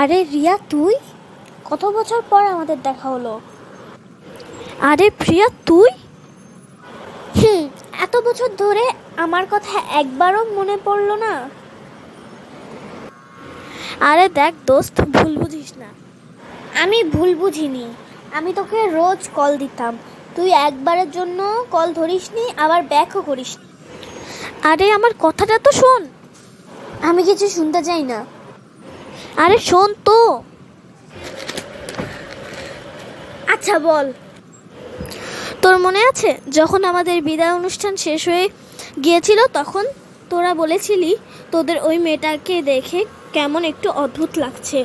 আরে রিয়া, তুই? কত বছর পর আমাদের দেখা হলো। আরে প্রিয়া, তুই? এত বছর ধরে আমার কথা একবারও মনে পড়লো না? আরে দেখ দোস্ত, ভুল বুঝিস না। আমি ভুল বুঝিনি, আমি তোকে রোজ কল দিতাম, তুই একবারের জন্য কল ধরিসনি, আবার ব্যাকও করিসনি। আরে আমার কথাটা তো শোন। আমি কিছু শুনতে চাই না। আরে শোন তো। আচ্ছা বল। তোর মনে আছে যখন আমাদের বিদায় অনুষ্ঠান শেষ হয়ে গিয়েছিল, তখন তোরা বলেছিলি তোদের ওই মেয়েটাকে দেখে কেমন একটু অদ্ভুত লাগছে,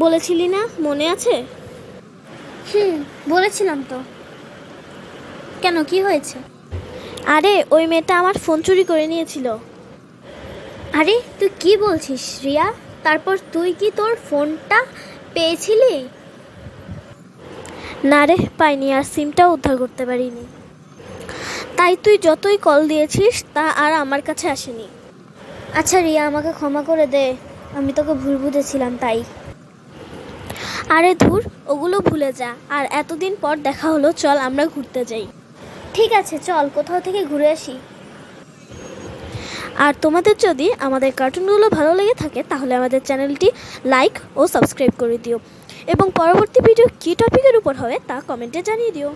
বলেছিলি না? মনে আছে? বলেছিলাম তো। কেন, কি হয়েছে? আরে ওই মেয়েটা আমার ফোন চুরি করে নিয়েছিল। আরে তুই কি বলছিস রিয়া? তারপর তুই কি তোর ফোনটা পেয়েছিলি? না রে, পাইনি, আর সিমটাও উদ্ধার করতে পারিনি। তাই তুই যতই কল দিয়েছিস তা আর আমার কাছে আসেনি। আচ্ছা রিয়া, আমাকে ক্ষমা করে দে, আমি তোকে ভুল বুঝেছিলাম তাই। আরে ধুর, ওগুলো ভুলে যা। আর এতদিন পর দেখা হলো, চল আমরা ঘুরতে যাই। ঠিক আছে, চল কোথাও থেকে ঘুরে আসি। আর তোমাদের যদি আমাদের কার্টুনগুলো ভালো লেগে থাকে তাহলে আমাদের চ্যানেলটি লাইক ও সাবস্ক্রাইব করে দিও, এবং পরবর্তী ভিডিও কী টপিকের উপর হবে তা কমেন্টে জানিয়ে দিও।